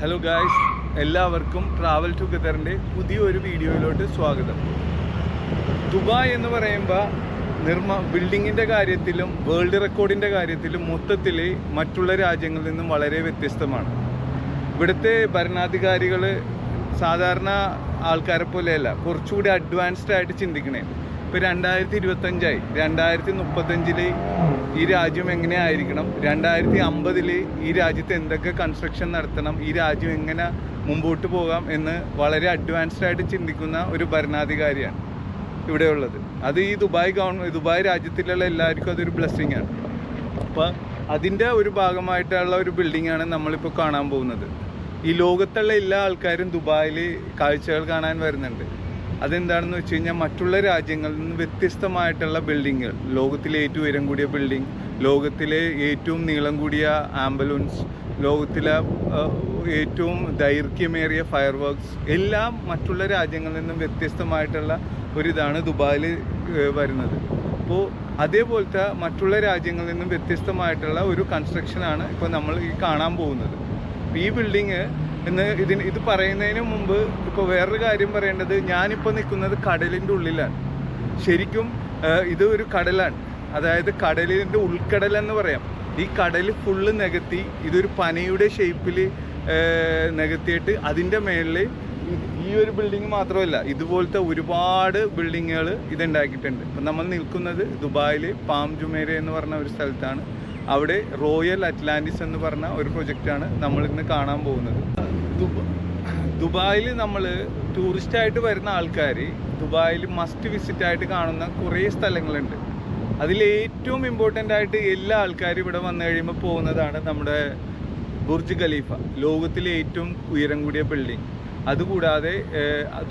Hello guys, എല്ലാവർക്കും travel ടുഗദറിൻ്റെ പുതിയൊരു വീഡിയോയിലോട്ട് സ്വാഗതം. ദുബായ് എന്ന് പറയുമ്പോൾ ബിൽഡിങ്ങിൻ്റെ കാര്യത്തിലും വേൾഡ് റെക്കോർഡിൻ്റെ കാര്യത്തിലും മൊത്തത്തിൽ മറ്റുള്ള രാജ്യങ്ങളിൽ നിന്നും വളരെ വ്യത്യസ്തമാണ്. ഇവിടുത്തെ ഭരണാധികാരികൾ സാധാരണ ആൾക്കാരെ പോലെയല്ല, കുറച്ചുകൂടി അഡ്വാൻസ്ഡ് ആയിട്ട് ചിന്തിക്കണേ. ഇപ്പോൾ 2025 2035 ഈ രാജ്യം എങ്ങനെ ആയിരിക്കണം, 2050 ഈ രാജ്യത്ത് എന്തൊക്കെ കൺസ്ട്രക്ഷൻ നടത്തണം, ഈ രാജ്യം എങ്ങനെ മുമ്പോട്ട് പോകാം എന്ന് വളരെ അഡ്വാൻസ്ഡ് ആയിട്ട് ചിന്തിക്കുന്ന ഒരു ഭരണാധികാരിയാണ് ഇവിടെ ഉള്ളത്. അത് ഈ ദുബായ് രാജ്യത്തിലുള്ള എല്ലാവർക്കും അതൊരു ബ്ലെസ്സിങ് ആണ്. അപ്പോൾ അതിൻ്റെ ഒരു ഭാഗമായിട്ടുള്ള ഒരു ബിൽഡിങ്ങാണ് നമ്മളിപ്പോൾ കാണാൻ പോകുന്നത്. ഈ ലോകത്തുള്ള എല്ലാ ആൾക്കാരും ദുബായിൽ കാഴ്ചകൾ കാണാൻ വരുന്നുണ്ട്. അതെന്താണെന്ന് വെച്ച് കഴിഞ്ഞാൽ മറ്റുള്ള രാജ്യങ്ങളിൽ നിന്ന് വ്യത്യസ്തമായിട്ടുള്ള ബിൽഡിങ്ങുകൾ, ലോകത്തിലെ ഏറ്റവും ഉയരം കൂടിയ ബിൽഡിംഗ്, ലോകത്തിലെ ഏറ്റവും നീളം കൂടിയ ആംബുലൻസ്, ലോകത്തിലെ ഏറ്റവും ദൈർഘ്യമേറിയ ഫയർ വർക്ക്സ്, എല്ലാം മറ്റുള്ള രാജ്യങ്ങളിൽ നിന്നും വ്യത്യസ്തമായിട്ടുള്ള ഒരിതാണ് ദുബായിൽ വരുന്നത്. അപ്പോൾ അതേപോലത്തെ മറ്റുള്ള രാജ്യങ്ങളിൽ നിന്നും വ്യത്യസ്തമായിട്ടുള്ള ഒരു കൺസ്ട്രക്ഷനാണ് ഇപ്പോൾ നമ്മൾ ഈ കാണാൻ പോകുന്നത്. ഈ ബിൽഡിങ് ഇത് പറയുന്നതിന് മുമ്പ് ഇപ്പോൾ വേറൊരു കാര്യം പറയേണ്ടത്, ഞാനിപ്പോൾ നിൽക്കുന്നത് കടലിൻ്റെ ഉള്ളിലാണ്. ശരിക്കും ഇത് ഒരു കടലാണ്, അതായത് കടലിൻ്റെ ഉൾക്കടലെന്ന് പറയാം. ഈ കടൽ ഫുള്ള് നികത്തി ഇതൊരു പനയുടെ ഷേപ്പിൽ നികത്തിയിട്ട് അതിൻ്റെ മേളിൽ ഈ ഒരു ബിൽഡിങ് മാത്രമല്ല, ഇതുപോലത്തെ ഒരുപാട് ബിൽഡിങ്ങുകൾ ഇതുണ്ടാക്കിയിട്ടുണ്ട്. ഇപ്പം നമ്മൾ നിൽക്കുന്നത് ദുബായിൽ പാം ജുമേര എന്ന് പറഞ്ഞ ഒരു സ്ഥലത്താണ്. അവിടെ റോയൽ അറ്റ്ലാന്റിസ് എന്ന് പറഞ്ഞ ഒരു പ്രൊജക്റ്റാണ് നമ്മളിന്ന് കാണാൻ പോകുന്നത്. ദുബായിൽ നമ്മൾ ടൂറിസ്റ്റായിട്ട് വരുന്ന ആൾക്കാർ ദുബായിൽ മസ്റ്റ് വിസിറ്റായിട്ട് കാണുന്ന കുറേ സ്ഥലങ്ങളുണ്ട്. അതിലേറ്റവും ഇമ്പോർട്ടൻ്റ് ആയിട്ട് എല്ലാ ആൾക്കാരും ഇവിടെ വന്നു കഴിയുമ്പോൾ പോകുന്നതാണ് നമ്മുടെ ബുർജ് ഖലീഫ, ലോകത്തിലെ ഏറ്റവും ഉയരം കൂടിയ ബിൽഡിംഗ്. അതുകൂടാതെ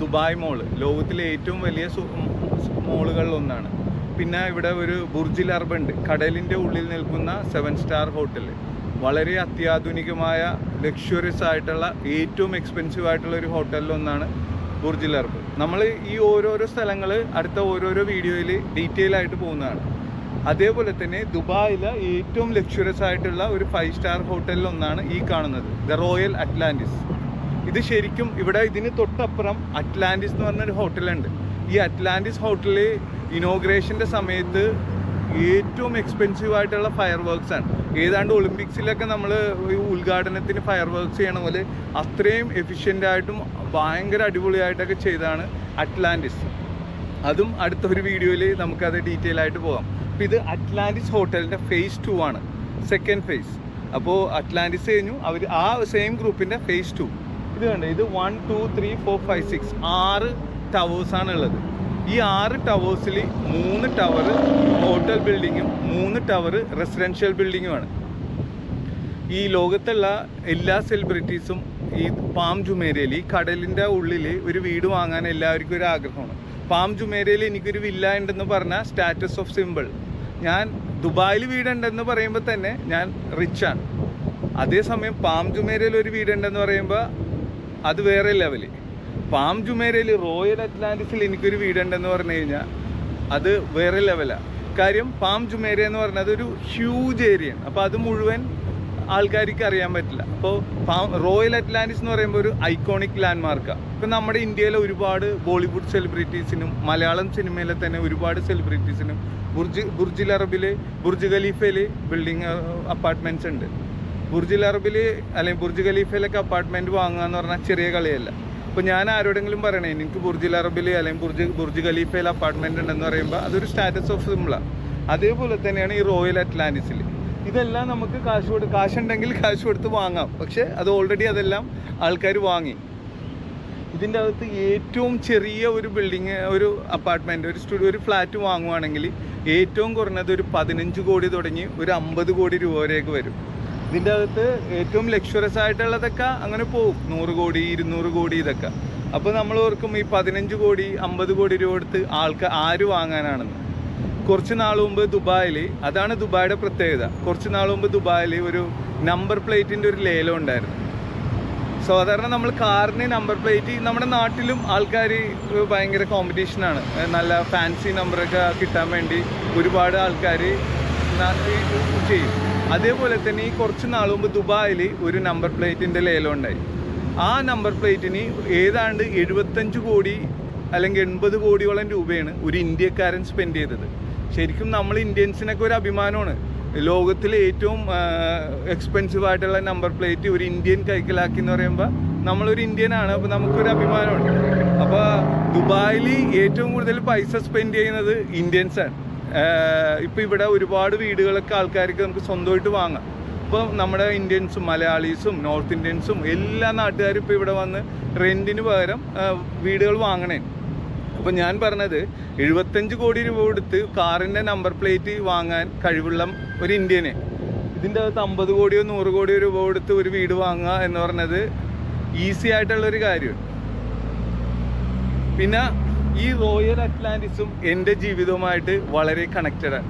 ദുബായ് മോള്, ലോകത്തിലെ ഏറ്റവും വലിയ മോളുകളിലൊന്നാണ്. പിന്നെ ഇവിടെ ഒരു ബുർജിൽ അർബ് ഉണ്ട്, കടലിൻ്റെ ഉള്ളിൽ നിൽക്കുന്ന 7 സ്റ്റാർ ഹോട്ടൽ. വളരെ അത്യാധുനികമായ ലക്ഷറിയസ് ആയിട്ടുള്ള ഏറ്റവും എക്സ്പെൻസീവ് ആയിട്ടുള്ള ഒരു ഹോട്ടലിലൊന്നാണ് ബുർജിൽ അർബ്. നമ്മൾ ഈ ഓരോരോ സ്ഥലങ്ങൾ അടുത്ത ഓരോരോ വീഡിയോയിൽ ഡീറ്റെയിൽ ആയിട്ട് പോകുന്നതാണ്. അതേപോലെ തന്നെ ദുബായിലെ ഏറ്റവും ലക്ഷറിയസ് ആയിട്ടുള്ള ഒരു 5 സ്റ്റാർ ഹോട്ടലിലൊന്നാണ് ഈ കാണുന്നത്, ദ റോയൽ അറ്റ്ലാന്റിസ്. ഇത് ശരിക്കും ഇവിടെ ഇതിന് തൊട്ടപ്പുറം അറ്റ്ലാന്റിസ് എന്ന് പറഞ്ഞൊരു ഹോട്ടലുണ്ട്. ഈ അറ്റ്ലാന്റിസ് ഹോട്ടലിൽ ഇനോഗ്രേഷൻ്റെ സമയത്ത് ഏറ്റവും എക്സ്പെൻസീവ് ആയിട്ടുള്ള ഫയർ വർക്ക്സ് ആണ്. ഏതാണ്ട് ഒളിമ്പിക്സിലൊക്കെ നമ്മൾ ഉദ്ഘാടനത്തിന് ഫയർ വർക്ക്സ് ചെയ്യണ പോലെ അത്രയും എഫിഷ്യൻ്റായിട്ടും ഭയങ്കര അടിപൊളിയായിട്ടൊക്കെ ചെയ്താണ് അറ്റ്ലാന്റിസ്. അതും അടുത്തൊരു വീഡിയോയിൽ നമുക്കത് ഡീറ്റെയിൽ ആയിട്ട് പോകാം. അപ്പോൾ ഇത് അറ്റ്ലാന്റിസ് ഹോട്ടലിൻ്റെ ഫേസ് 2 ആണ്, സെക്കൻഡ് ഫേസ്. അപ്പോൾ അറ്റ്ലാന്റിസ് കഴിഞ്ഞു, അവർ ആ സെയിം ഗ്രൂപ്പിൻ്റെ ഫേസ് 2. ഇത് കണ്ടേ, ഇത് 1 2 3 4 5 6 6 ടവേഴ്സാണ് ഉള്ളത്. ഈ 6 ടവേഴ്സിൽ 3 ടവർ ഹോട്ടൽ ബിൽഡിങ്ങും 3 ടവർ റെസിഡൻഷ്യൽ ബിൽഡിങ്ങുമാണ്. ഈ ലോകത്തുള്ള എല്ലാ സെലിബ്രിറ്റീസും ഈ പാം ജുമേരയിൽ, ഈ കടലിൻ്റെ ഉള്ളിൽ ഒരു വീട് വാങ്ങാൻ എല്ലാവർക്കും ഒരു ആഗ്രഹമാണ്. പാം ജുമേരയിൽ എനിക്കൊരു വില്ല ഉണ്ടെന്ന് പറഞ്ഞാൽ സ്റ്റാറ്റസ് ഓഫ് സിമ്പിൾ. ഞാൻ ദുബായിൽ വീടുണ്ടെന്ന് പറയുമ്പോൾ തന്നെ ഞാൻ റിച്ചാണ്. അതേസമയം പാം ജുമേരയിൽ ഒരു വീടുണ്ടെന്ന് പറയുമ്പോൾ അത് വേറെ ലെവല്. പാം ജുമേരയിൽ റോയൽ അറ്റ്ലാന്റിസിൽ എനിക്കൊരു വീടുണ്ടെന്ന് പറഞ്ഞു കഴിഞ്ഞാൽ അത് വേറെ ലെവലാണ്. കാര്യം പാം ജുമേര എന്ന് പറഞ്ഞാൽ അതൊരു ഹ്യൂജ് ഏരിയയാണ്. അപ്പോൾ അത് മുഴുവൻ ആൾക്കാർക്ക് അറിയാൻ പറ്റില്ല. അപ്പോൾ റോയൽ അറ്റ്ലാന്റിസ് എന്ന് പറയുമ്പോൾ ഒരു ഐക്കോണിക് ലാൻഡ്മാർക്കാണ്. ഇപ്പം നമ്മുടെ ഇന്ത്യയിലെ ഒരുപാട് ബോളിവുഡ് സെലിബ്രിറ്റീസിനും മലയാളം സിനിമയിലെ തന്നെ ഒരുപാട് സെലിബ്രിറ്റീസിനും ബുർജിൽ അറബിൽ ബുർജ് ഖലീഫയിൽ ബിൽഡിങ് അപ്പാർട്ട്മെൻറ്റ്സ് ഉണ്ട്. ബുർജിൽ അറബിൽ അല്ലെങ്കിൽ ബുർജ് ഖലീഫയിലൊക്കെ അപ്പാർട്ട്മെൻറ്റ് വാങ്ങുക എന്ന് പറഞ്ഞാൽ ചെറിയ കളിയല്ല. ഇപ്പോൾ ഞാൻ ആരോടെങ്കിലും പറയണേ എനിക്ക് ബുർജിൽ അറബിൽ അല്ലെങ്കിൽ ബുർജ് ഖലീഫയിൽ അപ്പാർട്ട്മെൻറ്റ് ഉണ്ടെന്ന് പറയുമ്പോൾ അതൊരു സ്റ്റാറ്റസ് ഓഫ് സിമ്പിളാണ്. അതേപോലെ തന്നെയാണ് ഈ റോയൽ അറ്റ്ലാന്റിസിൽ. ഇതെല്ലാം നമുക്ക് കാശുണ്ടെങ്കിൽ കാശ് കൊടുത്ത് വാങ്ങാം, പക്ഷേ അത് ഓൾറെഡി അതെല്ലാം ആൾക്കാർ വാങ്ങി. ഇതിൻ്റെ അകത്ത് ഏറ്റവും ചെറിയ ഒരു ബിൽഡിങ്, ഒരു അപ്പാർട്ട്മെൻറ്റ്, ഒരു ഫ്ലാറ്റ് വാങ്ങുവാണെങ്കിൽ ഏറ്റവും കുറഞ്ഞത് ഒരു 15 കോടി തുടങ്ങി ഒരു 50 കോടി രൂപ വരെയൊക്കെ വരും. ഇതിൻ്റെ അകത്ത് ഏറ്റവും ലക്ഷറിയസ് ആയിട്ടുള്ളതൊക്കെ അങ്ങനെ പോകും, 100 കോടി 200 കോടി ഇതൊക്കെ. അപ്പോൾ നമ്മൾ ഓർക്കും ഈ 15 കോടി 50 കോടി രൂപ എടുത്ത് ആര് വാങ്ങാനാണെന്ന്. കുറച്ച് നാൾ മുമ്പ് ദുബായിൽ, അതാണ് ദുബായിയുടെ പ്രത്യേകത, കുറച്ച് നാൾ മുമ്പ് ദുബായിൽ ഒരു നമ്പർ പ്ലേറ്റിൻ്റെ ഒരു ലേലം ഉണ്ടായിരുന്നു. സാധാരണ നമ്മൾ കാറിന് നമ്പർ പ്ലേറ്റ്, നമ്മുടെ നാട്ടിലും ആൾക്കാർ ഭയങ്കര കോമ്പറ്റീഷനാണ്, നല്ല ഫാൻസി നമ്പറൊക്കെ കിട്ടാൻ വേണ്ടി ഒരുപാട് ആൾക്കാർ ചെയ്യും. അതേപോലെ തന്നെ ഈ കുറച്ച് നാൾ മുമ്പ് ദുബായിൽ ഒരു നമ്പർ പ്ലേറ്റിൻ്റെ ലേലം ഉണ്ടായി. ആ നമ്പർ പ്ലേറ്റിന് ഏതാണ്ട് 75 കോടി അല്ലെങ്കിൽ 80 കോടിയോളം രൂപയാണ് ഒരു ഇന്ത്യക്കാരൻ സ്പെൻഡ് ചെയ്തത്. ശരിക്കും നമ്മൾ ഇന്ത്യൻസിനൊക്കെ ഒരു അഭിമാനമാണ്. ലോകത്തിലെ ഏറ്റവും എക്സ്പെൻസീവ് ആയിട്ടുള്ള നമ്പർ പ്ലേറ്റ് ഒരു ഇന്ത്യൻ കൈക്കലാക്കി എന്ന് പറയുമ്പോൾ നമ്മളൊരു ഇന്ത്യനാണ്, അപ്പോൾ നമുക്കൊരു അഭിമാനമുണ്ട്. അപ്പോൾ ദുബായിൽ ഏറ്റവും കൂടുതൽ പൈസ സ്പെൻഡ് ചെയ്യുന്നത് ഇന്ത്യൻസാണ്. ഇപ്പോൾ ഇവിടെ ഒരുപാട് വീടുകളൊക്കെ ആൾക്കാർക്ക് നമുക്ക് സ്വന്തമായിട്ട് വാങ്ങാം. ഇപ്പോൾ നമ്മുടെ ഇന്ത്യൻസും മലയാളീസും നോർത്ത് ഇന്ത്യൻസും എല്ലാ നാട്ടുകാരും ഇപ്പോൾ ഇവിടെ വന്ന് റെൻറ്റിന് പകരം വീടുകൾ വാങ്ങണേ. അപ്പോൾ ഞാൻ പറഞ്ഞത് 75 കോടി രൂപ കൊടുത്ത് കാറിൻ്റെ നമ്പർ പ്ലേറ്റ് വാങ്ങാൻ കഴിവുള്ള ഒരു ഇന്ത്യനെ ഇതിൻ്റെ അകത്ത് 50 കോടിയോ 100 കോടിയോ രൂപ കൊടുത്ത് ഒരു വീട് വാങ്ങുക എന്ന് പറഞ്ഞത് ഈസി ആയിട്ടുള്ളൊരു കാര്യമാണ്. പിന്നെ ഈ റോയൽ അറ്റ്ലാന്റിസും എൻ്റെ ജീവിതവുമായിട്ട് വളരെ കണക്റ്റഡാണ്.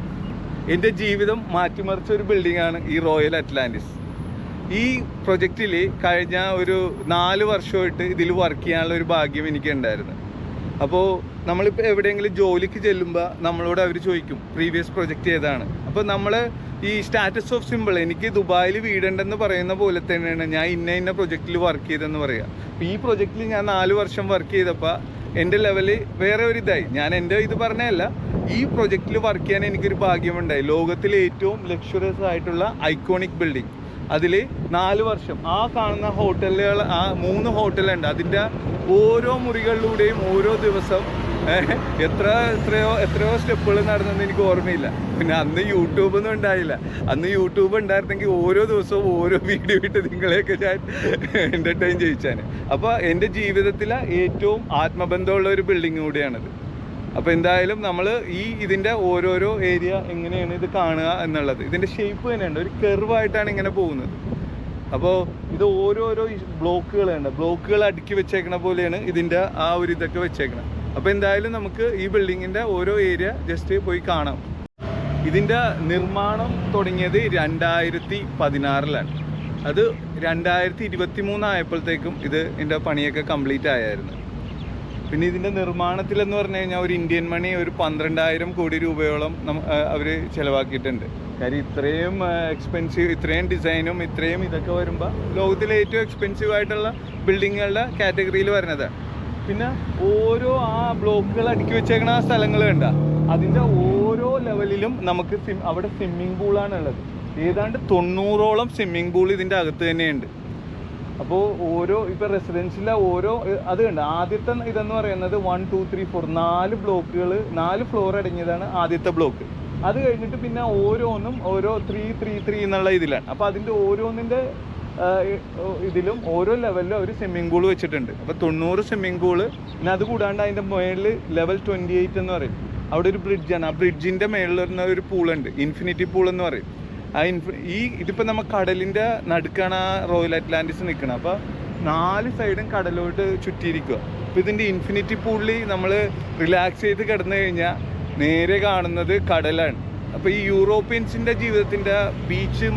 എൻ്റെ ജീവിതം മാറ്റിമറിച്ച ഒരു ബിൽഡിങ്ങാണ് ഈ റോയൽ അറ്റ്ലാന്റിസ്. ഈ പ്രൊജക്റ്റിൽ കഴിഞ്ഞ ഒരു 4 വർഷമായിട്ട് ഇതിൽ വർക്ക് ചെയ്യാനുള്ള ഒരു ഭാഗ്യം എനിക്കുണ്ടായിരുന്നു. അപ്പോൾ നമ്മളിപ്പോൾ എവിടെയെങ്കിലും ജോലിക്ക് ചെല്ലുമ്പോൾ നമ്മളോട് അവർ ചോദിക്കും പ്രീവിയസ് പ്രൊജക്റ്റ് ഏതാണ്. അപ്പോൾ നമ്മൾ ഈ സ്റ്റാറ്റസ് ഓഫ് സിമ്പിൾ എനിക്ക് ദുബായിൽ വീടുണ്ടെന്ന് പറയുന്ന പോലെ തന്നെയാണ് ഞാൻ ഇന്ന പ്രൊജക്റ്റിൽ വർക്ക് ചെയ്തെന്ന് പറയുക. അപ്പോൾ ഈ പ്രൊജക്റ്റിൽ ഞാൻ 4 വർഷം വർക്ക് ചെയ്തപ്പോൾ എൻ്റെ ലെവല് വേറെ ഒരു ഇതായി. ഞാൻ എൻ്റെ ഇത് പറഞ്ഞതല്ല, ഈ പ്രൊജക്റ്റിൽ വർക്ക് ചെയ്യാൻ എനിക്കൊരു ഭാഗ്യമുണ്ടായി. ലോകത്തിലെ ഏറ്റവും ലക്ഷറിയസ് ആയിട്ടുള്ള ഐക്കോണിക് ബിൽഡിംഗ്, അതിൽ 4 വർഷം ആ കാണുന്ന ഹോട്ടലുകൾ, ആ 3 ഹോട്ടലുണ്ട്, അതിൻ്റെ ഓരോ മുറികളിലൂടെയും ഓരോ ദിവസം എത്രയോ സ്റ്റെപ്പുകൾ നടന്നെന്ന് എനിക്ക് ഓർമ്മയില്ല. പിന്നെ അന്ന് യൂട്യൂബൊന്നും ഉണ്ടായില്ല. അന്ന് യൂട്യൂബ് ഉണ്ടായിരുന്നെങ്കിൽ ഓരോ ദിവസവും ഓരോ വീഡിയോ ഇട്ട് നിങ്ങളെയൊക്കെ ഞാൻ എൻ്റർടൈൻ ചെയ്യിച്ചാണ്. അപ്പോൾ എൻ്റെ ജീവിതത്തിലെ ഏറ്റവും ആത്മബന്ധമുള്ള ഒരു ബിൽഡിംഗ് കൂടിയാണിത്. അപ്പോൾ എന്തായാലും നമ്മൾ ഇതിൻ്റെ ഓരോരോ ഏരിയ എങ്ങനെയാണ് ഇത് കാണുക എന്നുള്ളത്, ഇതിൻ്റെ ഷേപ്പ് തന്നെയുണ്ട്, ഒരു കെർവായിട്ടാണ് ഇങ്ങനെ പോകുന്നത്. അപ്പോൾ ഇത് ഓരോരോ ബ്ലോക്കുകളുണ്ട്, ബ്ലോക്കുകൾ അടുക്കി വെച്ചേക്കണ പോലെയാണ് ഇതിൻ്റെ ആ ഒരു ഇതൊക്കെ വെച്ചേക്കണം. അപ്പോൾ എന്തായാലും നമുക്ക് ഈ ബിൽഡിങ്ങിൻ്റെ ഓരോ ഏരിയ ജസ്റ്റ് പോയി കാണാം. ഇതിൻ്റെ നിർമ്മാണം തുടങ്ങിയത് 2016-ലാണ്. അത് 2023 ആയപ്പോഴത്തേക്കും ഇതിൻ്റെ പണിയൊക്കെ കംപ്ലീറ്റ് ആയായിരുന്നു. പിന്നെ ഇതിൻ്റെ നിർമ്മാണത്തിലെന്ന് പറഞ്ഞു കഴിഞ്ഞാൽ ഒരു ഇന്ത്യൻ മണി ഒരു 12,000 കോടി രൂപയോളം അവർ ചിലവാക്കിയിട്ടുണ്ട്. കാര്യം ഇത്രയും എക്സ്പെൻസീവ്, ഇത്രയും ഡിസൈനും ഇത്രയും ഇതൊക്കെ വരുമ്പോൾ ലോകത്തിലെ ഏറ്റവും എക്സ്പെൻസീവ് ആയിട്ടുള്ള ബിൽഡിങ്ങുകളുടെ കാറ്റഗറിയിൽ വരുന്നതാണ്. പിന്നെ ഓരോ ആ ബ്ലോക്കുകൾ അടുക്കി വെച്ചേക്കണ ആ സ്ഥലങ്ങൾ കണ്ട, അതിൻ്റെ ഓരോ ലെവലിലും നമുക്ക് അവിടെ സ്വിമ്മിംഗ് പൂളാണുള്ളത്. ഏതാണ്ട് 90ഓളം സ്വിമ്മിംഗ് പൂൾ ഇതിൻ്റെ അകത്ത് തന്നെയുണ്ട്. അപ്പോൾ ഓരോ ഇപ്പോൾ റെസിഡൻഷ്യലിലെ ഓരോ അത് കണ്ട, ആദ്യത്തെ ഇതെന്ന് പറയുന്നത് 1, 2, 3, 4 4 ബ്ലോക്കുകൾ, 4 ഫ്ലോർ അടങ്ങിയതാണ് ആദ്യത്തെ ബ്ലോക്ക്. അത് കഴിഞ്ഞിട്ട് പിന്നെ ഓരോന്നും ഓരോ 3, 3, 3 എന്നുള്ള ഇതിലാണ്. അപ്പോൾ അതിൻ്റെ ഓരോന്നിൻ്റെ ഇതിലും ഓരോ ലെവലിലും ഒരു സ്വിമ്മിംഗ് പൂൾ വെച്ചിട്ടുണ്ട്. അപ്പോൾ 90 സ്വിമ്മിംഗ് പൂള്. പിന്നെ അത് കൂടാണ്ട് അതിൻ്റെ മുകളിൽ ലെവൽ 28 എന്ന് പറയും, അവിടെ ഒരു ബ്രിഡ്ജാണ്. ആ ബ്രിഡ്ജിൻ്റെ മുകളിൽ വരുന്ന ഒരു പൂളുണ്ട്, ഇൻഫിനിറ്റി പൂൾ എന്ന് പറയും. ഇതിപ്പോൾ നമ്മൾ കടലിൻ്റെ നടുക്കാണ് ആ റോയൽ അറ്റ്ലാന്റിസ് നിൽക്കണം. അപ്പോൾ 4 സൈഡും കടലോട്ട് ചുറ്റിയിരിക്കുക. അപ്പോൾ ഇതിൻ്റെ ഇൻഫിനിറ്റി പൂളിൽ നമ്മൾ റിലാക്സ് ചെയ്ത് കിടന്നു കഴിഞ്ഞാൽ നേരെ കാണുന്നത് കടലാണ്. അപ്പോൾ ഈ യൂറോപ്യൻസിൻ്റെ ജീവിതത്തിൻ്റെ ബീച്ചും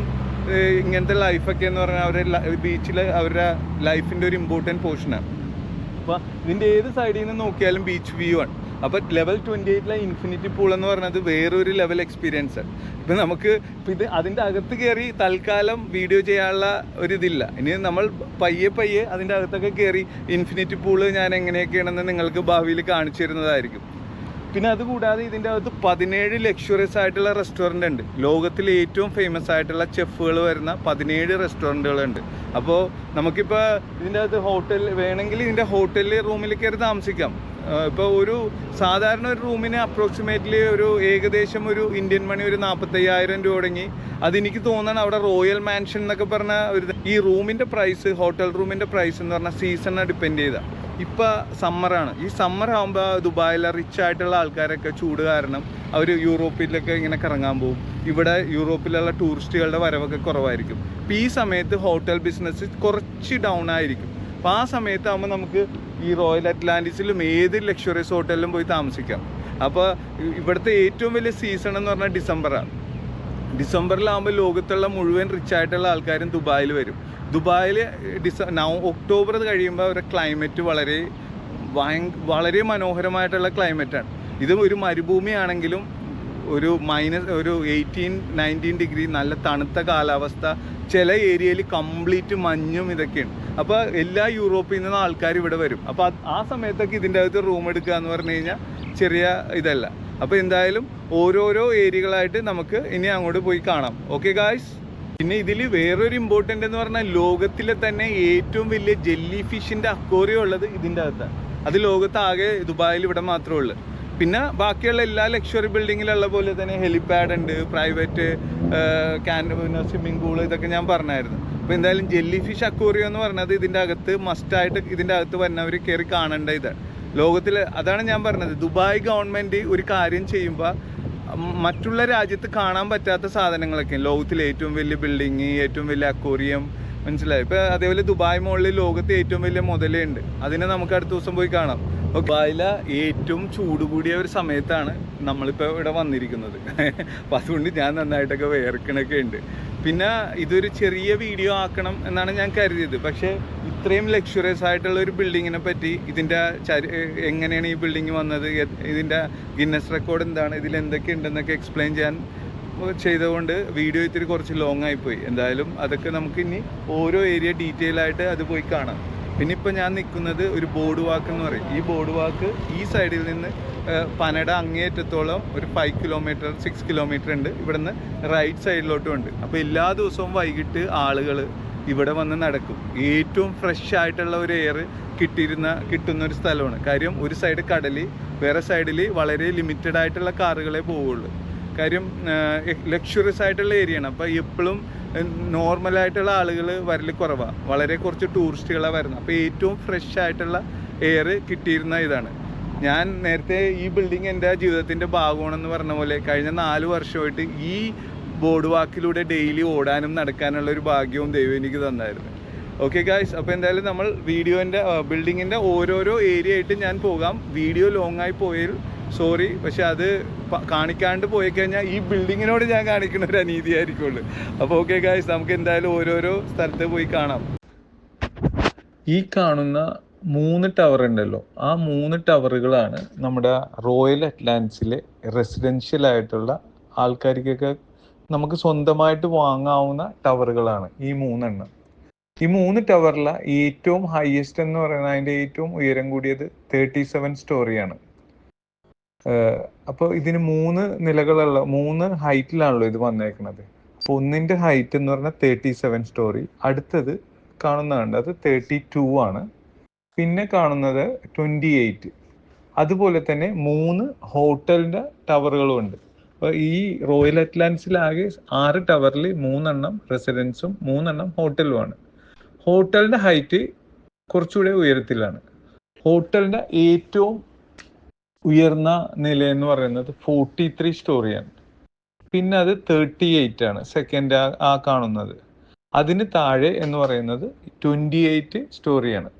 ഇങ്ങനത്തെ ലൈഫൊക്കെ എന്ന് പറഞ്ഞാൽ അവരുടെ ബീച്ചിൽ അവരുടെ ലൈഫിൻ്റെ ഒരു ഇമ്പോർട്ടൻറ്റ് പോർഷനാണ്. അപ്പോൾ ഇതിൻ്റെ ഏത് സൈഡിൽ നിന്ന് നോക്കിയാലും ബീച്ച് വ്യൂ ആണ്. അപ്പോൾ ലെവൽ 28 ഇൻഫിനിറ്റി പൂൾ എന്ന് പറഞ്ഞത് വേറൊരു ലെവൽ എക്സ്പീരിയൻസ് ആണ്. ഇപ്പം നമുക്ക് ഇത് അതിൻ്റെ അകത്ത് കയറി തൽക്കാലം വീഡിയോ ചെയ്യാനുള്ള ഒരിതില്ല. ഇനി നമ്മൾ പയ്യെ അതിൻ്റെ അകത്തൊക്കെ കയറി ഇൻഫിനിറ്റി പൂള് ഞാൻ എങ്ങനെയൊക്കെയാണെന്ന് നിങ്ങൾക്ക് ഭാവിയിൽ കാണിച്ചു തരുന്നതായിരിക്കും. പിന്നെ അതുകൂടാതെ ഇതിൻ്റെ അകത്ത് 17 ലക്ഷറിയസ് ആയിട്ടുള്ള റെസ്റ്റോറൻ്റ് ഉണ്ട്. ലോകത്തിലെ ഏറ്റവും ഫേമസ് ആയിട്ടുള്ള ചെഫുകൾ വരുന്ന 17 റെസ്റ്റോറൻറ്റുകളുണ്ട്. അപ്പോൾ നമുക്കിപ്പോൾ ഇതിൻ്റെ അകത്ത് ഹോട്ടൽ വേണമെങ്കിൽ ഇതിൻ്റെ ഹോട്ടലിൽ റൂമിൽ കയറി താമസിക്കാം. ഇപ്പോൾ ഒരു സാധാരണ ഒരു റൂമിന് അപ്രോക്സിമേറ്റ്ലി ഒരു ഏകദേശം ഒരു ഇന്ത്യൻ മണി ഒരു 45,000 രൂപ തുടങ്ങി. അതെനിക്ക് തോന്നണം അവിടെ റോയൽ മാൻഷൻ എന്നൊക്കെ പറഞ്ഞ ഒരു ഈ റൂമിൻ്റെ പ്രൈസ്, ഹോട്ടൽ റൂമിൻ്റെ പ്രൈസ് എന്ന് പറഞ്ഞാൽ സീസണിനെ ഡിപ്പെൻഡ് ചെയ്താൽ. ഇപ്പോൾ സമ്മറാണ്, ഈ സമ്മർ ആകുമ്പോൾ ദുബായിലെ റിച്ച് ആയിട്ടുള്ള ആൾക്കാരൊക്കെ ചൂട് കാരണം അവർ യൂറോപ്പിലൊക്കെ ഇങ്ങനെ കറങ്ങാൻ പോകും. ഇവിടെ യൂറോപ്പിലുള്ള ടൂറിസ്റ്റുകളുടെ വരവൊക്കെ കുറവായിരിക്കും. അപ്പോൾ ഈ സമയത്ത് ഹോട്ടൽ ബിസിനസ് കുറച്ച് ഡൗൺ ആയിരിക്കും. അപ്പോൾ ആ സമയത്താകുമ്പോൾ നമുക്ക് ഈ റോയൽ അറ്റ്ലാന്റിസിലും ഏത് ലക്ഷറിയസ് ഹോട്ടലിലും പോയി താമസിക്കാം. അപ്പോൾ ഇവിടുത്തെ ഏറ്റവും വലിയ സീസൺ എന്ന് പറഞ്ഞാൽ ഡിസംബറാണ്. ഡിസംബറിലാകുമ്പോൾ ലോകത്തുള്ള മുഴുവൻ റിച്ച് ആയിട്ടുള്ള ആൾക്കാരും ദുബായിൽ വരും. ദുബായിൽ ഒക്ടോബർ കഴിയുമ്പോൾ അവരുടെ ക്ലൈമറ്റ് വളരെ മനോഹരമായിട്ടുള്ള ക്ലൈമറ്റാണ്. ഇത് ഒരു മരുഭൂമിയാണെങ്കിലും ഒരു 18-19 ഡിഗ്രി നല്ല തണുത്ത കാലാവസ്ഥ, ചില ഏരിയയിൽ കംപ്ലീറ്റ് മഞ്ഞും ഇതൊക്കെയാണ്. അപ്പോൾ എല്ലാ യൂറോപ്പിൽ നിന്നും ആൾക്കാർ ഇവിടെ വരും. അപ്പോൾ ആ സമയത്തൊക്കെ ഇതിൻ്റെ അകത്ത് റൂം എടുക്കുക എന്ന് പറഞ്ഞു കഴിഞ്ഞാൽ ചെറിയ ഇതല്ല. അപ്പോൾ എന്തായാലും ഓരോരോ ഏരിയകളായിട്ട് നമുക്ക് ഇനി അങ്ങോട്ട് പോയി കാണാം. Okay guys. പിന്നെ ഇതിൽ വേറൊരു ഇമ്പോർട്ടൻ്റ് എന്ന് പറഞ്ഞാൽ ലോകത്തിലെ തന്നെ ഏറ്റവും വലിയ ജെല്ലി ഫിഷിൻ്റെ അക്വേറിയം ഉള്ളത് ഇതിൻ്റെ അകത്താണ്. അത് ലോകത്താകെ ദുബായിൽ ഇവിടെ മാത്രമേ ഉള്ളൂ. പിന്നെ ബാക്കിയുള്ള എല്ലാ ലക്ഷറി ബിൽഡിങ്ങിലുള്ള പോലെ തന്നെ ഹെലിപാഡ് ഉണ്ട്, പ്രൈവറ്റ് പിന്നെ സ്വിമ്മിംഗ് പൂള്, ഇതൊക്കെ ഞാൻ പറഞ്ഞായിരുന്നു. അപ്പോൾ എന്തായാലും ജെല്ലി ഫിഷ് അക്വേറിയം എന്ന് പറഞ്ഞത് ഇതിൻ്റെ അകത്ത് മസ്റ്റായിട്ട് ഇതിൻ്റെ അകത്ത് വരുന്നവർ കയറി കാണേണ്ട ഇതാണ് ലോകത്തിൽ. അതാണ് ഞാൻ പറഞ്ഞത്, ദുബായ് ഗവൺമെൻറ് ഒരു കാര്യം ചെയ്യുമ്പോൾ മറ്റുള്ള രാജ്യത്ത് കാണാൻ പറ്റാത്ത സാധനങ്ങളൊക്കെ, ലോകത്തിലെ ഏറ്റവും വലിയ ബിൽഡിങ്, ഏറ്റവും വലിയ അക്വേറിയം, മനസ്സിലായി. ഇപ്പോൾ അതേപോലെ ദുബായ് മോളിൽ ലോകത്തെ ഏറ്റവും വലിയ മുതലുണ്ട്, അതിനെ നമുക്ക് അടുത്ത ദിവസം പോയി കാണാം. ദുബായിലെ ഏറ്റവും ചൂട് കൂടിയ ഒരു സമയത്താണ് നമ്മളിപ്പോൾ ഇവിടെ വന്നിരിക്കുന്നത്. അപ്പം അതുകൊണ്ട് ഞാൻ നന്നായിട്ടൊക്കെ വേർക്കണൊക്കെ ഉണ്ട്. പിന്നെ ഇതൊരു ചെറിയ വീഡിയോ ആക്കണം എന്നാണ് ഞാൻ കരുതിയത്. പക്ഷേ ഇത്രയും ലക്ഷറിയസ് ആയിട്ടുള്ള ഒരു ബിൽഡിങ്ങിനെ പറ്റി, ഇതിൻ്റെ എങ്ങനെയാണ് ഈ ബിൽഡിങ് വന്നത്, ഇതിൻ്റെ ഗിന്നസ് റെക്കോർഡ് എന്താണ്, ഇതിൽ എന്തൊക്കെ ഉണ്ടെന്നൊക്കെ എക്സ്പ്ലെയിൻ ചെയ്യാൻ ചെയ്തുകൊണ്ട് വീഡിയോ ഇത്തിരി കുറച്ച് ലോങ് ആയിപ്പോയി. എന്തായാലും അതൊക്കെ നമുക്ക് ഇനി ഓരോ ഏരിയ ഡീറ്റെയിൽ ആയിട്ട് അത് പോയി കാണാം. പിന്നെ ഇപ്പോൾ ഞാൻ നിൽക്കുന്നത് ഒരു ബോർഡ് വാക്ക് എന്ന് പറയും. ഈ ബോർഡ് വാക്ക് ഈ സൈഡിൽ നിന്ന് പനയുടെ അങ്ങേയറ്റത്തോളം ഒരു 6 കിലോമീറ്റർ ഉണ്ട്. ഇവിടുന്ന് റൈറ്റ് സൈഡിലോട്ടും ഉണ്ട്. അപ്പോൾ എല്ലാ ദിവസവും വൈകിട്ട് ആളുകൾ ഇവിടെ വന്ന് നടക്കും. ഏറ്റവും ഫ്രഷ് ആയിട്ടുള്ള ഒരു എയർ കിട്ടുന്ന ഒരു സ്ഥലമാണ്. കാര്യം ഒരു സൈഡ് കടൽ, വേറെ സൈഡിൽ വളരെ ലിമിറ്റഡ് ആയിട്ടുള്ള കാറുകളെ പോവുള്ളൂ. കാര്യം ലക്ഷറിയസ് ആയിട്ടുള്ള ഏരിയയാണ്. അപ്പോൾ എപ്പോഴും നോർമലായിട്ടുള്ള ആളുകൾ വരൽ കുറവാണ്, വളരെ കുറച്ച് ടൂറിസ്റ്റുകളാണ് വരുന്നത്. അപ്പോൾ ഏറ്റവും ഫ്രഷ് ആയിട്ടുള്ള എയർ കിട്ടിയിരുന്ന ഇതാണ്. ഞാൻ നേരത്തെ ഈ ബിൽഡിംഗ് എൻ്റെ ജീവിതത്തിൻ്റെ ഭാഗമാണെന്ന് പറഞ്ഞ പോലെ കഴിഞ്ഞ 4 വർഷമായിട്ട് ഈ ബോർഡ് വാക്കിലൂടെ ഡെയിലി ഓടാനും നടക്കാനുള്ള ഒരു ഭാഗ്യവും ദൈവം എനിക്ക് തന്നായിരുന്നു. ഓക്കെ ഗായ്സ്, അപ്പോൾ എന്തായാലും നമ്മൾ ബിൽഡിങ്ങിൻ്റെ ഓരോരോ ഏരിയ ആയിട്ട് ഞാൻ പോകാം. വീഡിയോ ലോങ് ആയി പോയാൽ സോറി, പക്ഷെ അത് കാണിക്കാണ്ട് പോയി കഴിഞ്ഞാൽ ഈ ബിൽഡിങ്ങിനോട് ഞാൻ കാണിക്കുന്ന ഒരു അനീതിയായിരിക്കുള്ളൂ. അപ്പോൾ ഓക്കെ ഗായ്സ്, നമുക്ക് എന്തായാലും ഓരോരോ സ്ഥലത്ത് പോയി കാണാം. ഈ കാണുന്ന 3 ടവർ ഉണ്ടല്ലോ, ആ 3 ടവറുകളാണ് നമ്മുടെ റോയൽ അറ്റ്ലാന്റിസിലെ റെസിഡൻഷ്യൽ ആയിട്ടുള്ള ആൾക്കാർക്കൊക്കെ നമുക്ക് സ്വന്തമായിട്ട് വാങ്ങാവുന്ന ടവറുകളാണ് ഈ 3 എണ്ണം. ഈ 3 ടവറിലെ ഏറ്റവും ഹയസ്റ്റ് എന്ന് പറയുന്നത്, അതിൻ്റെ ഏറ്റവും ഉയരം കൂടിയത് 37 സ്റ്റോറിയാണ്. അപ്പോൾ ഇതിന് 3 നിലകളുള്ള 3 ഹൈറ്റിലാണല്ലോ ഇത് വന്നേക്കുന്നത്. അപ്പോൾ ഒന്നിൻ്റെ ഹൈറ്റ് എന്ന് പറഞ്ഞാൽ 37 സ്റ്റോറി, അടുത്തത് കാണുന്നതുണ്ട് അത് 32 ആണ്, പിന്നെ കാണുന്നത് 28. അതുപോലെ തന്നെ 3 ഹോട്ടലിൻ്റെ ടവറുകളും ഉണ്ട്. അപ്പോൾ ഈ റോയൽ അറ്റ്ലാന്റിസിലാകെ 6 ടവറിൽ 3 എണ്ണം റെസിഡൻസും 3 എണ്ണം ഹോട്ടലുമാണ്. ഹോട്ടലിൻ്റെ ഹൈറ്റ് കുറച്ചുകൂടെ ഉയരത്തിലാണ്. ഹോട്ടലിൻ്റെ ഏറ്റവും ഉയർന്ന നില എന്ന് പറയുന്നത് 43 സ്റ്റോറിയാണ്. പിന്നെ അത് 38 ആണ് സെക്കൻഡ് ആ കാണുന്നത്. അതിന് താഴെ എന്ന് പറയുന്നത് 28 സ്റ്റോറിയാണ്.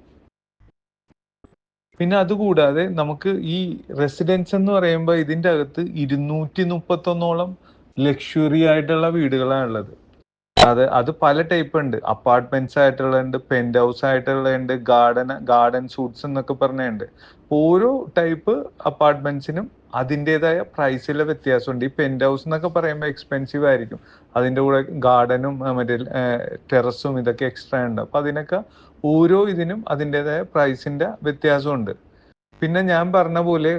പിന്നെ അതുകൂടാതെ നമുക്ക് ഈ റെസിഡൻസ് എന്ന് പറയുമ്പോൾ ഇതിൻ്റെ അകത്ത് 231ഓളം ലക്ഷറി ആയിട്ടുള്ള വീടുകളാണ് ഉള്ളത്. അത് പല ടൈപ്പ് ഉണ്ട്. അപ്പാർട്ട്മെന്റ്സ് ആയിട്ടുള്ളതുണ്ട്, പെന്റ് ഹൗസ് ആയിട്ടുള്ളതുണ്ട്, ഗാർഡൻ സൂട്ട്സ് എന്നൊക്കെ പറഞ്ഞുണ്ട്. ഓരോ ടൈപ്പ് അപ്പാർട്ട്മെന്റ്സിനും അതിൻ്റെതായ പ്രൈസിലെ വ്യത്യാസമുണ്ട്. ഈ പെന്റ് ഹൗസ് എന്നൊക്കെ പറയുമ്പോൾ എക്സ്പെൻസീവ് ആയിരിക്കും, അതിൻ്റെ കൂടെ ഗാർഡനും മറ്റേ ടെറസും ഇതൊക്കെ എക്സ്ട്രാ ഉണ്ട്. അപ്പം അതിനൊക്കെ ഓരോ ഇതിനും അതിൻ്റെതായ പ്രൈസിൻ്റെ വ്യത്യാസമുണ്ട്. പിന്നെ ഞാൻ പറഞ്ഞ പോലെ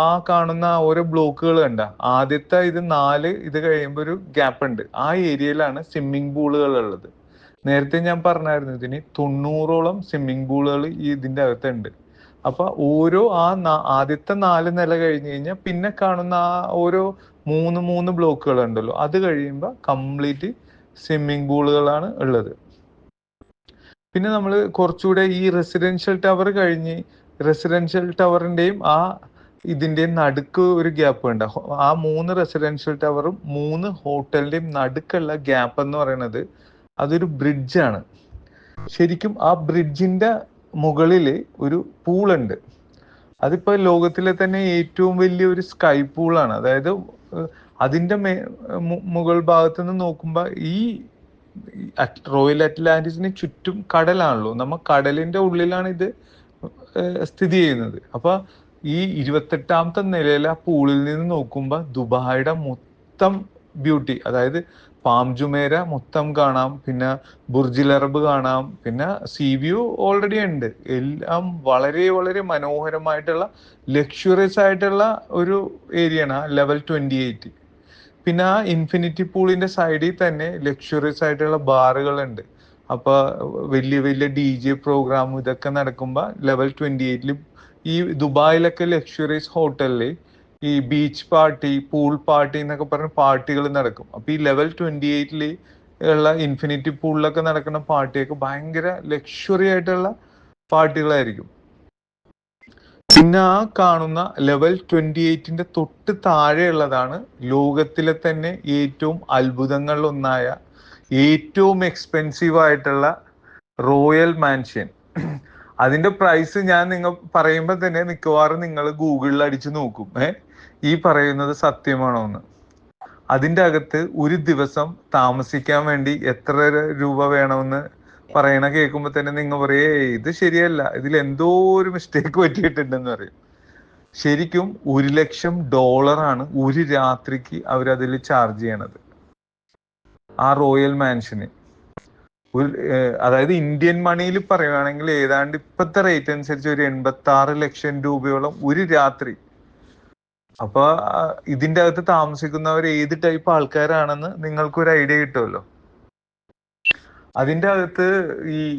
ആ കാണുന്ന ഓരോ ബ്ലോക്കുകൾ കണ്ട, ആദ്യത്തെ ഇത് 4 ഇത് കഴിയുമ്പോൾ ഒരു ഗ്യാപ്പ് ഉണ്ട്. ആ ഏരിയയിലാണ് സ്വിമ്മിംഗ് പൂളുകൾ ഉള്ളത്. നേരത്തെ ഞാൻ പറഞ്ഞായിരുന്നു ഇതിന് 90ഓളം സ്വിമ്മിംഗ് പൂളുകൾ ഇതിൻ്റെ അകത്തുണ്ട്. അപ്പൊ ആദ്യത്തെ 4 നില കഴിഞ്ഞ് കഴിഞ്ഞാൽ പിന്നെ കാണുന്ന ഓരോ 3 ബ്ലോക്കുകൾ ഉണ്ടല്ലോ, അത് കഴിയുമ്പോൾ കംപ്ലീറ്റ് സ്വിമ്മിംഗ് പൂളുകളാണ് ഉള്ളത്. പിന്നെ നമ്മൾ കുറച്ചുകൂടെ ഈ റെസിഡൻഷ്യൽ ടവർ കഴിഞ്ഞ്, റെസിഡൻഷ്യൽ ടവറിന്റെയും ഇതിന്റെയും നടുക്ക് ഒരു ഗ്യാപ്പ് ഉണ്ട്. ആ 3 റെസിഡൻഷ്യൽ ടവറും 3 ഹോട്ടലിന്റെയും നടുക്കുള്ള ഗ്യാപ്പ് എന്ന് പറയുന്നത് അതൊരു ബ്രിഡ്ജാണ്. ശരിക്കും ആ ബ്രിഡ്ജിന്റെ മുകളിൽ ഒരു പൂളുണ്ട്. അതിപ്പോ ലോകത്തിലെ തന്നെ ഏറ്റവും വലിയ ഒരു സ്കൈ പൂളാണ്. അതായത് അതിന്റെ മുകൾ ഭാഗത്ത് നിന്ന് നോക്കുമ്പോൾ ഈ റോയൽ അറ്റ്ലാന്റിസിന് ചുറ്റും കടലാണല്ലോ, നമ്മ കടലിന്റെ ഉള്ളിലാണ് ഇത് സ്ഥിതി ചെയ്യുന്നത്. അപ്പൊ ഈ 28ാമത്തെ നിലയിലെ ആ പൂളിൽ നിന്ന് നോക്കുമ്പോൾ ദുബായിയുടെ മൊത്തം ബ്യൂട്ടി, അതായത് പാം ജുമേര മൊത്തം കാണാം, പിന്നെ ബുർജിൽ അറബ് കാണാം, പിന്നെ സീ വ്യൂ ഓൾറെഡി ഉണ്ട്. എല്ലാം വളരെ വളരെ മനോഹരമായിട്ടുള്ള ലക്ഷറിയസ് ആയിട്ടുള്ള ഒരു ഏരിയ ആണ് ലെവൽ 28. പിന്നെ ആ ഇൻഫിനിറ്റി പൂളിന്റെ സൈഡിൽ തന്നെ ലക്ഷറിയസ് ആയിട്ടുള്ള ബാറുകളുണ്ട്. അപ്പൊ വലിയ വലിയ DJ പ്രോഗ്രാം ഇതൊക്കെ നടക്കുമ്പോൾ ലെവൽ 28 ഈ ദുബായിലൊക്കെ ലക്ഷറിയസ് ഹോട്ടലിൽ ഈ ബീച്ച് പാർട്ടി, പൂൾ പാർട്ടി എന്നൊക്കെ പറഞ്ഞ പാർട്ടികൾ നടക്കും. അപ്പൊ ഈ ലെവൽ 28 ഉള്ള ഇൻഫിനിറ്റി പൂളിലൊക്കെ നടക്കുന്ന പാർട്ടിയൊക്കെ ഭയങ്കര ലക്ഷറി ആയിട്ടുള്ള പാർട്ടികളായിരിക്കും. പിന്നെ ആ കാണുന്ന ലെവൽ 28ന്റെ തൊട്ട് താഴെയുള്ളതാണ് ലോകത്തിലെ തന്നെ ഏറ്റവും അത്ഭുതങ്ങളിൽ ഒന്നായ, ഏറ്റവും എക്സ്പെൻസീവ് ആയിട്ടുള്ള റോയൽ മാൻഷൻ. അതിന്റെ പ്രൈസ് ഞാൻ നിങ്ങൾ പറയുമ്പോൾ തന്നെ മിക്കവാറും നിങ്ങൾ ഗൂഗിളിൽ അടിച്ചു നോക്കും, ഈ പറയുന്നത് സത്യമാണോ എന്ന്. അതിന്റെ അകത്ത് ഒരു ദിവസം താമസിക്കാൻ വേണ്ടി എത്ര രൂപ വേണമെന്ന് പറയണ കേൾക്കുമ്പോ തന്നെ നിങ്ങൾ പറയേ ഇത് ശരിയല്ല, ഇതിൽ എന്തോ ഒരു മിസ്റ്റേക്ക് പറ്റിയിട്ടുണ്ടെന്ന് പറയും. ശരിക്കും $1,00,000 ഒരു രാത്രിക്ക് അവരതിൽ ചാർജ് ചെയ്യണത് ആ റോയൽ മാൻഷന്. അതായത് ഇന്ത്യൻ മണിയിൽ പറയുകയാണെങ്കിൽ ഏതാണ്ട് ഇപ്പോഴത്തെ റേറ്റ് അനുസരിച്ച് ഒരു 86 ലക്ഷം രൂപയോളം ഒരു രാത്രി. അപ്പൊ ഇതിന്റെ അകത്ത് താമസിക്കുന്നവർ ഏത് ടൈപ്പ് ആൾക്കാരാണെന്ന് നിങ്ങൾക്കൊരു ഐഡിയ കിട്ടുമല്ലോ. അതിന്റെ അകത്ത്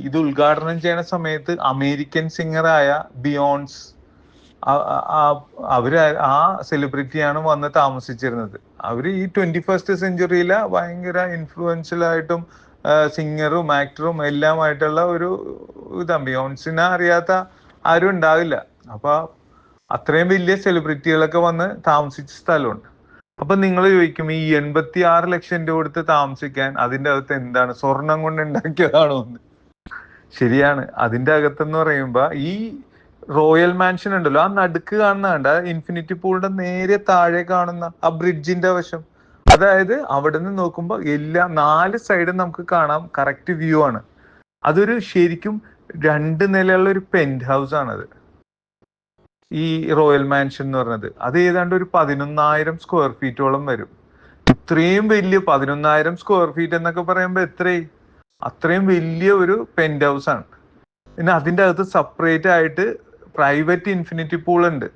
ഇത് ഉദ്ഘാടനം ചെയ്യുന്ന സമയത്ത് അമേരിക്കൻ സിംഗറായ ബിയോൺസ്, അവര് ആ സെലിബ്രിറ്റിയാണ് വന്ന് താമസിച്ചിരുന്നത്. അവര് ഈ 21st സെഞ്ചുറിയിലെ ഭയങ്കര ഇൻഫ്ലുവൻഷ്യൽ ആയിട്ടും സിംഗറും ആക്ടറും എല്ലാമായിട്ടുള്ള ഒരു ബിയോൺസിനെ അറിയാത്ത ആരും ഉണ്ടാവില്ല. അപ്പൊ അത്രയും വലിയ സെലിബ്രിറ്റികളൊക്കെ വന്ന് താമസിച്ച സ്ഥലമുണ്ട്. അപ്പൊ നിങ്ങൾ ചോദിക്കും ഈ 86 ലക്ഷം രൂപ കൊടുത്ത് താമസിക്കാൻ അതിന്റെ അകത്ത് എന്താണ്, സ്വർണം കൊണ്ട് ഉണ്ടാക്കിയതാണോ എന്ന്? ശരിയാണ്. അതിന്റെ അകത്തെന്ന് പറയുമ്പോ ഈ റോയൽ മാൻഷൻ ഉണ്ടല്ലോ, ആ നടുക്ക് കാണുന്ന ഇൻഫിനിറ്റി പൂളിന്റെ നേരെ താഴെ കാണുന്ന ആ ബ്രിഡ്ജിന്റെ വശം, അതായത് അവിടെ നിന്ന് നോക്കുമ്പോൾ എല്ലാ 4 സൈഡും നമുക്ക് കാണാം, കറക്റ്റ് വ്യൂ ആണ്. അതൊരു ശരിക്കും 2 നിലയുള്ള ഒരു പെന്റ് ഹൗസ് ആണത്, ഈ റോയൽ മാൻഷൻ എന്ന് പറഞ്ഞത്. അത് ഏതാണ്ട് ഒരു 11,000 സ്ക്വയർ ഫീറ്റോളം വരും. ഇത്രയും വലിയ 11,000 സ്ക്വയർ ഫീറ്റ് എന്നൊക്കെ പറയുമ്പോൾ അത്രയും വലിയ ഒരു പെന്റ് ഹൗസ് ആണ്. പിന്നെ അതിന്റെ അകത്ത് സെപ്പറേറ്റ് ആയിട്ട് പ്രൈവറ്റ് ഇൻഫിനിറ്റി പൂൾ ഉണ്ട്.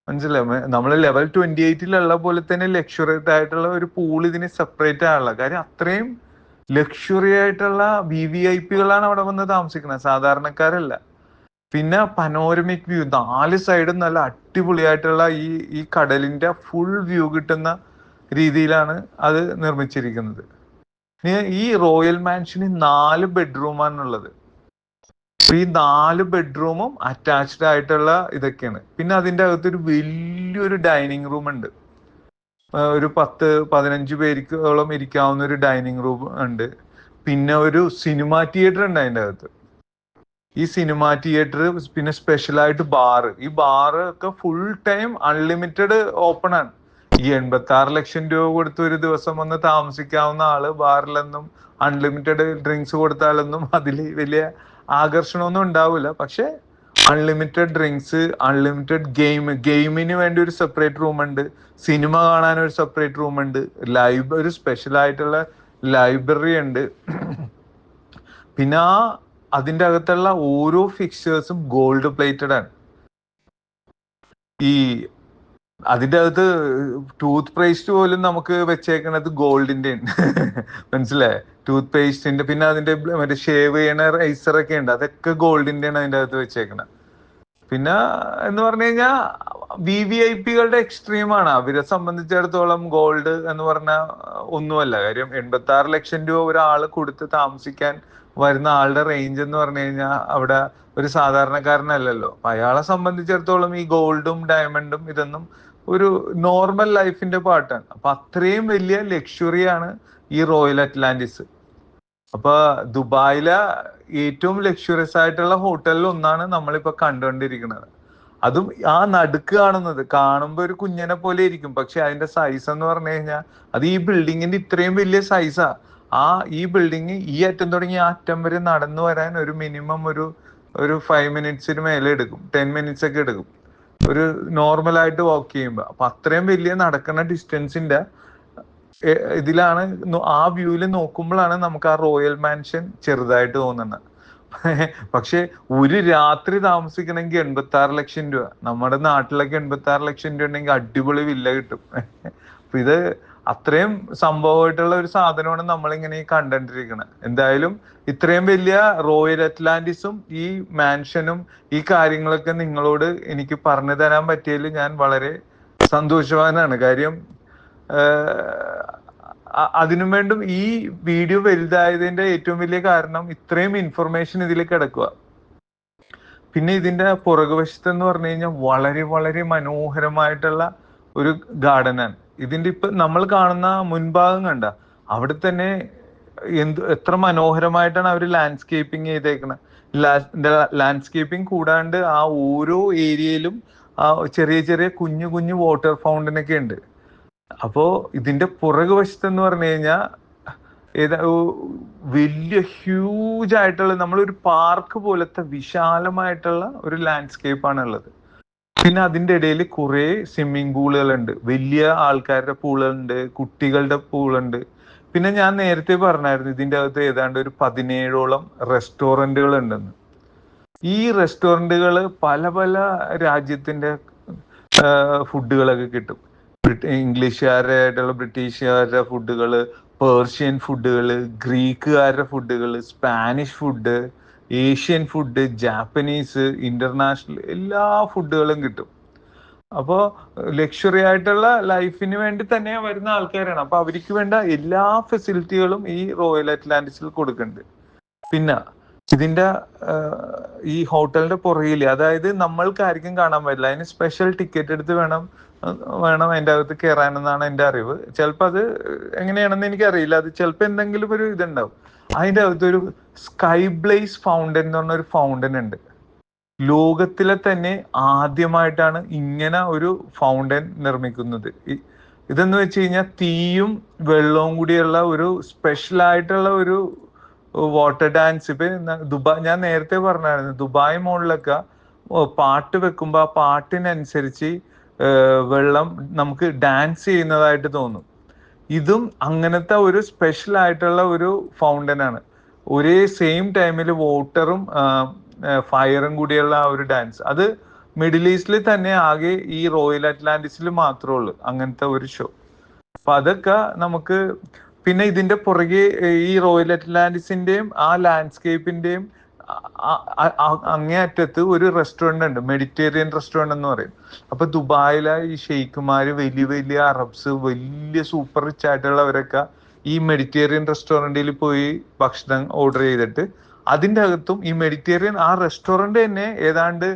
മനസ്സിലായോ? നമ്മൾ ലെവൽ 28 പോലെ തന്നെ ലക്ഷറി ആയിട്ടുള്ള ഒരു പൂൾ ഇതിന് സെപ്പറേറ്റ് ആണുള്ള കാര്യം. അത്രയും ലക്ഷറി ആയിട്ടുള്ള VVIPകളാണ് അവിടെ വന്ന് താമസിക്കുന്നത്, സാധാരണക്കാരല്ല. പിന്നെ പനോരമിക് വ്യൂ, 4 സൈഡും നല്ല അടിപൊളിയായിട്ടുള്ള ഈ കടലിന്റെ ഫുൾ വ്യൂ കിട്ടുന്ന രീതിയിലാണ് അത് നിർമ്മിച്ചിരിക്കുന്നത്. ഈ റോയൽ മാൻഷന് 4 ബെഡ്റൂമാണുള്ളത്. ഈ 4 ബെഡ്റൂമും അറ്റാച്ച്ഡ് ആയിട്ടുള്ള ഇതൊക്കെയാണ്. പിന്നെ അതിന്റെ അകത്തൊരു വലിയൊരു ഡൈനിങ് റൂം ഉണ്ട്, ഒരു 10-15 പേർക്കോളം ഇരിക്കാവുന്ന ഒരു ഡൈനിങ് റൂം ഉണ്ട്. പിന്നെ ഒരു സിനിമ തിയേറ്റർ ഉണ്ട് അതിൻ്റെ അകത്ത്. ഈ സിനിമ തിയേറ്റർ, പിന്നെ സ്പെഷ്യലായിട്ട് ബാറ്. ഈ ബാറ് ഒക്കെ ഫുൾ ടൈം അൺലിമിറ്റഡ് ഓപ്പൺ ആണ്. ഈ 86 ലക്ഷം രൂപ കൊടുത്ത് ഒരു ദിവസം വന്ന് താമസിക്കാവുന്ന ആള് ബാറിലൊന്നും അൺലിമിറ്റഡ് ഡ്രിങ്ക്സ് കൊടുത്താലൊന്നും അതിൽ വലിയ ആകർഷണമൊന്നും ഉണ്ടാവില്ല. പക്ഷെ അൺലിമിറ്റഡ് ഡ്രിങ്ക്സ്, അൺലിമിറ്റഡ് ഗെയിമിന് വേണ്ടി ഒരു സെപ്പറേറ്റ് റൂം ഉണ്ട്, സിനിമ കാണാൻ ഒരു സെപ്പറേറ്റ് റൂം ഉണ്ട്, ഒരു സ്പെഷ്യൽ ആയിട്ടുള്ള ലൈബ്രറി ഉണ്ട്. പിന്നെ അതിന്റെ അകത്തുള്ള ഓരോ ഫിക്ചേഴ്സും ഗോൾഡ് പ്ലേറ്റഡ് ആണ്. അതിന്റെ അകത്ത് ടൂത്ത് പേസ്റ്റ് പോലും നമുക്ക് വെച്ചേക്കണത് ഗോൾഡിന്റെ മനസ്സിലായേ? ടൂത്ത് പേസ്റ്റിന്റെ, പിന്നെ അതിന്റെ മറ്റേ ഷേവ് ചെയ്യണ റൈസറൊക്കെ ഉണ്ട്, അതൊക്കെ ഗോൾഡിന്റെ ആണ് അതിന്റെ അകത്ത് വെച്ചേക്കണത്. പിന്നെ എന്ന് പറഞ്ഞു കഴിഞ്ഞാൽ VVIPകളുടെ എക്സ്ട്രീമാണ്. അവരെ സംബന്ധിച്ചിടത്തോളം ഗോൾഡ് എന്ന് പറഞ്ഞാൽ ഒന്നുമല്ല. കാര്യം 86 ലക്ഷം രൂപ ഒരാൾ കൊടുത്ത് താമസിക്കാൻ വരുന്ന ആളുടെ റേഞ്ച് എന്ന് പറഞ്ഞു കഴിഞ്ഞാൽ അവിടെ ഒരു സാധാരണക്കാരനല്ലല്ലോ. അയാളെ സംബന്ധിച്ചിടത്തോളം ഈ ഗോൾഡും ഡയമണ്ടും ഇതൊന്നും ഒരു നോർമൽ ലൈഫിന്റെ പാർട്ടാണ്. അപ്പൊ അത്രയും വലിയ ലക്ഷറിയാണ് ഈ റോയൽ അറ്റ്ലാന്റിസ്. അപ്പൊ ദുബായിലെ ഏറ്റവും ലക്ഷറിയസ് ആയിട്ടുള്ള ഹോട്ടലിൽ ഒന്നാണ് നമ്മളിപ്പോ കണ്ടുകൊണ്ടിരിക്കുന്നത്. അതും ആ നടുക്ക് കാണുമ്പോ ഒരു കുഞ്ഞിനെ പോലെ ഇരിക്കും, പക്ഷെ അതിന്റെ സൈസ് എന്ന് പറഞ്ഞു കഴിഞ്ഞാൽ അത് ഈ ബിൽഡിങ്ങിന്റെ ഇത്രയും വലിയ സൈസാ. ഈ ബിൽഡിങ് ഈ അറ്റം തുടങ്ങി ആ അറ്റം വരെ നടന്നു വരാൻ ഒരു മിനിമം ഒരു 5 മിനിറ്റ്സിന് മേലെ എടുക്കും, 10 മിനിറ്റ്സ് ഒക്കെ എടുക്കും. ഒരു നോർമലായിട്ട് വാക്ക് ചെയ്യുമ്പോൾ. അപ്പൊ അത്രയും വലിയ നടക്കുന്ന ഡിസ്റ്റൻസിന്റെ ഇതിലാണ് ആ വ്യൂവിൽ നോക്കുമ്പോഴാണ് നമുക്ക് ആ റോയൽ മാൻഷൻ ചെറുതായിട്ട് തോന്നുന്നത്. പക്ഷെ ഒരു രാത്രി താമസിക്കണമെങ്കിൽ 86 ലക്ഷം രൂപ. നമ്മുടെ നാട്ടിലൊക്കെ 86 ലക്ഷം രൂപ ഉണ്ടെങ്കിൽ അടിപൊളി വില്ല കിട്ടും. അപ്പൊ ഇത് അത്രയും സംഭവമായിട്ടുള്ള ഒരു സാധനമാണ് നമ്മളിങ്ങനെ കണ്ടിരിക്കുന്നത്. എന്തായാലും ഇത്രയും വലിയ റോയൽ അറ്റ്ലാന്റിസും ഈ മാൻഷനും ഈ കാര്യങ്ങളൊക്കെ നിങ്ങളോട് എനിക്ക് പറഞ്ഞു തരാൻ പറ്റിയതിൽ ഞാൻ വളരെ സന്തോഷവാനാണ്. കാര്യം അതിനു വേണ്ടും ഈ വീഡിയോ വലുതായതിന്റെ ഏറ്റവും വലിയ കാരണം ഇത്രയും ഇൻഫർമേഷൻ ഇതിൽ കിടക്കുക. പിന്നെ ഇതിന്റെ പുറകുവശത്ത് എന്ന് പറഞ്ഞു കഴിഞ്ഞാൽ വളരെ വളരെ മനോഹരമായിട്ടുള്ള ഒരു ഗാർഡനാണ്. ഇതിന്റെ ഇപ്പൊ നമ്മൾ കാണുന്ന മുൻഭാഗം കണ്ട അവിടെ തന്നെ എത്ര മനോഹരമായിട്ടാണ് അവർ ലാൻഡ്സ്കേപ്പിംഗ് ചെയ്തേക്കുന്നത്. ലാൻഡ്സ്കേപ്പിംഗ് കൂടാണ്ട് ആ ഓരോ ഏരിയയിലും ആ ചെറിയ ചെറിയ കുഞ്ഞു കുഞ്ഞു വാട്ടർ ഫൗണ്ടൻ ഒക്കെ ഉണ്ട്. അപ്പോ ഇതിന്റെ പുറകുവശത്ത് എന്ന് പറഞ്ഞു കഴിഞ്ഞാൽ വലിയ ഹ്യൂജ് ആയിട്ടുള്ള നമ്മളൊരു പാർക്ക് പോലത്തെ വിശാലമായിട്ടുള്ള ഒരു ലാൻഡ്സ്കേപ്പ് ആണ് ഉള്ളത്. പിന്നെ അതിന്റെ ഇടയിൽ കുറെ സ്വിമ്മിംഗ് പൂളുകളുണ്ട്, വലിയ ആൾക്കാരുടെ പൂളുണ്ട്, കുട്ടികളുടെ പൂളുണ്ട്. പിന്നെ ഞാൻ നേരത്തെ പറഞ്ഞായിരുന്നു ഇതിന്റെ അകത്ത് ഏതാണ്ട് ഒരു 17ഓളം റെസ്റ്റോറന്റുകൾ ഉണ്ടെന്ന്. ഈ റെസ്റ്റോറന്റുകൾ പല പല രാജ്യത്തിന്റെ ഫുഡുകളൊക്കെ കിട്ടും. ഇംഗ്ലീഷുകാരായിട്ടുള്ള ബ്രിട്ടീഷുകാരുടെ ഫുഡുകള്, പേർഷ്യൻ ഫുഡുകള്, ഗ്രീക്കുകാരുടെ ഫുഡുകള്, Spanish food, Asian food, Japanese, international എല്ലാ ഫുഡുകളും കിട്ടും. അപ്പോൾ ലക്ഷറി ആയിട്ടുള്ള ലൈഫിന് വേണ്ടി തന്നെ വരുന്ന ആൾക്കാരാണ്. അപ്പൊ അവർക്ക് വേണ്ട എല്ലാ ഫെസിലിറ്റികളും ഈ റോയൽ അറ്റ്ലാന്റിസിൽ കൊടുക്കുന്നുണ്ട്. പിന്നെ ഇതിന്റെ ഈ ഹോട്ടലിന്റെ പുറകില്, അതായത് നമ്മൾക്കായിരിക്കും കാണാൻ പറ്റില്ല, അതിന് സ്പെഷ്യൽ ടിക്കറ്റ് എടുത്ത് വേണം അതിന്റെ അകത്ത് കയറാനെന്നാണ് എൻ്റെ അറിവ്. ചിലപ്പോൾ അത് എങ്ങനെയാണെന്ന് എനിക്കറിയില്ല. അത് ചിലപ്പോൾ എന്തെങ്കിലും ഒരു ഇതുണ്ടാവും. അതിന്റെ അകത്തൊരു സ്കൈ ബ്ലേസ് ഫൗണ്ടൻ എന്ന് പറഞ്ഞ ഒരു ഫൗണ്ടൻ ഉണ്ട്. ലോകത്തിലെ തന്നെ ആദ്യമായിട്ടാണ് ഇങ്ങനെ ഒരു ഫൗണ്ടൻ നിർമ്മിക്കുന്നത്. ഇതെന്ന് വെച്ച് കഴിഞ്ഞാൽ തീയും വെള്ളവും കൂടിയുള്ള ഒരു സ്പെഷ്യൽ ആയിട്ടുള്ള ഒരു വാട്ടർ ഡാൻസ്. ഇപ്പൊ ദുബായ്, ഞാൻ നേരത്തെ പറഞ്ഞായിരുന്നു, ദുബായ് മോളിലൊക്കെ പാട്ട് വെക്കുമ്പോ ആ പാട്ടിനനുസരിച്ച് വെള്ളം നമുക്ക് ഡാൻസ് ചെയ്യുന്നതായിട്ട് തോന്നും. ഇതും അങ്ങനത്തെ ഒരു സ്പെഷ്യൽ ആയിട്ടുള്ള ഒരു ഫൗണ്ടൻ ആണ്. ഒരേ സെയിം ടൈമിൽ വാട്ടറും ഫയറും കൂടിയുള്ള ആ ഒരു ഡാൻസ്. അത് മിഡിൽ ഈസ്റ്റിൽ തന്നെ ആകെ ഈ റോയൽ അറ്റ്ലാന്റിസിൽ മാത്രമേ ഉള്ളൂ അങ്ങനത്തെ ഒരു ഷോ. അപ്പൊ അതൊക്കെ നമുക്ക്, പിന്നെ ഇതിന്റെ പുറകെ ഈ റോയൽ അറ്റ്ലാന്റിസിന്റെയും ആ ലാൻഡ്സ്കേപ്പിന്റെയും അങ്ങേ അറ്റത്ത് ഒരു റെസ്റ്റോറന്റ് ഉണ്ട്, മെഡിറ്റേറിയൻ റെസ്റ്റോറന്റ് എന്ന് പറയും. അപ്പൊ ദുബായിലെ ഈ ഷെയ്ഖുമാര്, വലിയ വലിയ അറബ്സ്, വലിയ സൂപ്പർ റിച്ച് ആയിട്ടുള്ളവരൊക്കെ ഈ മെഡിറ്റേറിയൻ റെസ്റ്റോറന്റിൽ പോയി ഭക്ഷണം ഓർഡർ ചെയ്തിട്ട് അതിന്റെ അകത്തും ഈ മെഡിറ്റേറിയൻ ആ റെസ്റ്റോറന്റ് തന്നെ ഏതാണ്ട്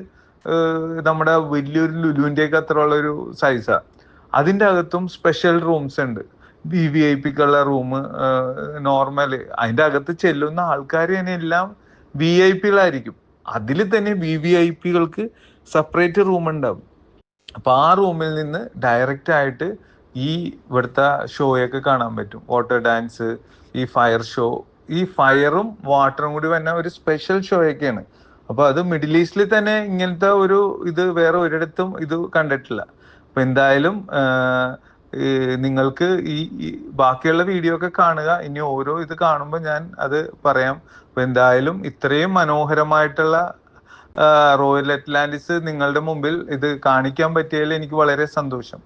നമ്മുടെ വലിയൊരു ലുലുവിന്റെ ഒക്കെ അത്ര ഉള്ള ഒരു സൈസാ. അതിന്റെ അകത്തും സ്പെഷ്യൽ റൂംസ് ഉണ്ട്, VVIPക്കുള്ള റൂം, നോർമല്. അതിന്റെ അകത്ത് ചെല്ലുന്ന ആൾക്കാർ തന്നെ എല്ലാം VIP-കളായിരിക്കും. അതിൽ തന്നെ VVIPകൾക്ക് സെപ്പറേറ്റ് റൂം ഉണ്ടാവും. അപ്പൊ ആ റൂമിൽ നിന്ന് ഡയറക്റ്റ് ആയിട്ട് ഈ ഇവിടുത്തെ ഷോയൊക്കെ കാണാൻ പറ്റും. വാട്ടർ ഡാൻസ്, ഈ ഫയർ ഷോ. ഈ ഫയറും വാട്ടറും കൂടി വന്ന ഒരു സ്പെഷ്യൽ ഷോയൊക്കെയാണ്. അപ്പൊ അത് മിഡിൽ ഈസ്റ്റിൽ തന്നെ ഇങ്ങനത്തെ ഒരു ഇത് വേറെ ഒരിടത്തും ഇത് കണ്ടിട്ടില്ല. അപ്പൊ എന്തായാലും നിങ്ങൾക്ക് ഈ ബാക്കിയുള്ള വീഡിയോ ഒക്കെ കാണുക. ഇനി ഓരോ ഇത് കാണുമ്പോൾ ഞാൻ അത് പറയാം. അപ്പൊ എന്തായാലും ഇത്രയും മനോഹരമായിട്ടുള്ള റോയൽ അറ്റ്ലാന്റിസ് നിങ്ങളുടെ മുമ്പിൽ ഇത് കാണിക്കാൻ പറ്റിയതിൽ എനിക്ക് വളരെ സന്തോഷം.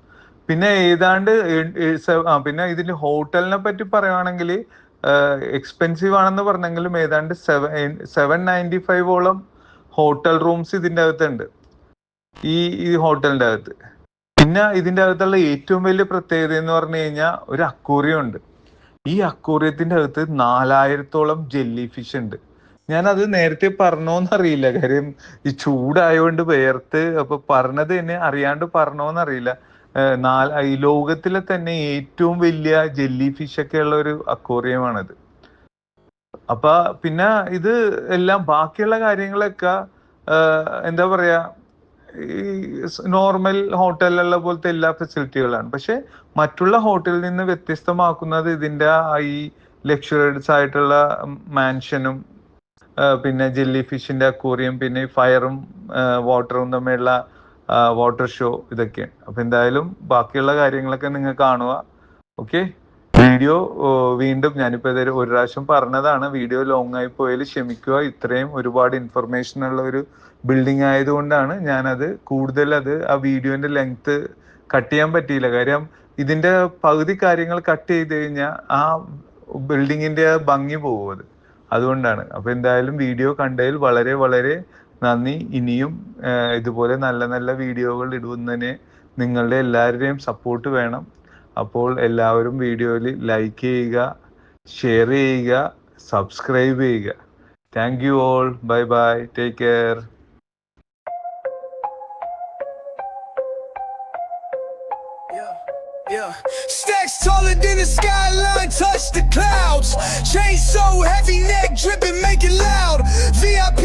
പിന്നെ ഏതാണ്ട് പിന്നെ ഇതിന്റെ ഹോട്ടലിനെ പറ്റി പറയുവാണെങ്കിൽ എക്സ്പെൻസീവ് ആണെന്ന് പറഞ്ഞെങ്കിലും ഏതാണ്ട് 795ഓളം ഹോട്ടൽ റൂംസ് ഇതിന്റെ അകത്തുണ്ട്, ഈ ഹോട്ടലിന്റെ അകത്ത്. പിന്നെ ഇതിന്റെ അകത്തുള്ള ഏറ്റവും വലിയ പ്രത്യേകത എന്ന് പറഞ്ഞു കഴിഞ്ഞാൽ ഒരു അക്വേറിയം ഉണ്ട്. ഈ അക്വേറിയത്തിന്റെ അകത്ത് 4000ഓളം ജെല്ലി ഫിഷ് ഉണ്ട്. ഞാനത് നേരത്തെ പറഞ്ഞോന്നറിയില്ല, കാര്യം ഈ ചൂടായോണ്ട് വേർത്ത്, അപ്പൊ പറഞ്ഞത് തന്നെ അറിയാണ്ട് പറഞ്ഞോന്നറിയില്ല. ഈ ലോകത്തിലെ തന്നെ ഏറ്റവും വലിയ ജെല്ലി ഫിഷ് ഒക്കെ ഉള്ള ഒരു അക്വേറിയമാണിത്. അപ്പൊ പിന്നെ ഇത് എല്ലാം ബാക്കിയുള്ള കാര്യങ്ങളൊക്കെ എന്താ പറയാ, ഈ നോർമൽ ഹോട്ടലിലുള്ള പോലത്തെ എല്ലാ ഫെസിലിറ്റികളാണ്. പക്ഷെ മറ്റുള്ള ഹോട്ടലിൽ നിന്ന് വ്യത്യസ്തമാക്കുന്നത് ഇതിന്റെ ഈ ലക്ഷറീസ് ആയിട്ടുള്ള മാൻഷനും പിന്നെ ജെല്ലി ഫിഷിന്റെ അക്വേറിയം, പിന്നെ ഫയറും വാട്ടറും തമ്മിലുള്ള വാട്ടർ ഷോ ഇതൊക്കെ. അപ്പോൾ എന്തായാലും ബാക്കിയുള്ള കാര്യങ്ങളൊക്കെ നിങ്ങൾ കാണുക. ഓക്കെ, വീഡിയോ വീണ്ടും ഞാനിപ്പോൾ ഇതൊരു പ്രാവശ്യം പറഞ്ഞതാണ്, വീഡിയോ ലോങ് ആയി പോയാൽ ക്ഷമിക്കുക. ഇത്രയും ഒരുപാട് ഇൻഫർമേഷൻ ഉള്ള ഒരു ബിൽഡിംഗ് ആയതുകൊണ്ടാണ് ഞാനത് കൂടുതൽ ആ വീഡിയോൻ്റെ ലെങ്ത്ത് കട്ട് ചെയ്യാൻ പറ്റിയില്ല. കാര്യം ഇതിൻ്റെ പകുതി കാര്യങ്ങൾ കട്ട് ചെയ്ത് കഴിഞ്ഞാൽ ആ ബിൽഡിങ്ങിൻ്റെ ഭംഗി പോകും അത്, അതുകൊണ്ടാണ്. അപ്പോൾ എന്തായാലും വീഡിയോ കണ്ടതിൽ വളരെ വളരെ നന്ദി. ഇനിയും ഇതുപോലെ നല്ല നല്ല വീഡിയോകൾ ഇടുന്നതിന് നിങ്ങളുടെ എല്ലാവരുടെയും സപ്പോർട്ട് വേണം. അപ്പോൾ എല്ലാവരും വീഡിയോയിൽ ലൈക്ക് ചെയ്യുക, ഷെയർ ചെയ്യുക, സബ്സ്ക്രൈബ് ചെയ്യുക. Thank you all. Bye bye, take care. Yeah. Stacks taller than the skyline, touch the clouds. Chain so heavy, neck dripping, make it loud. VIP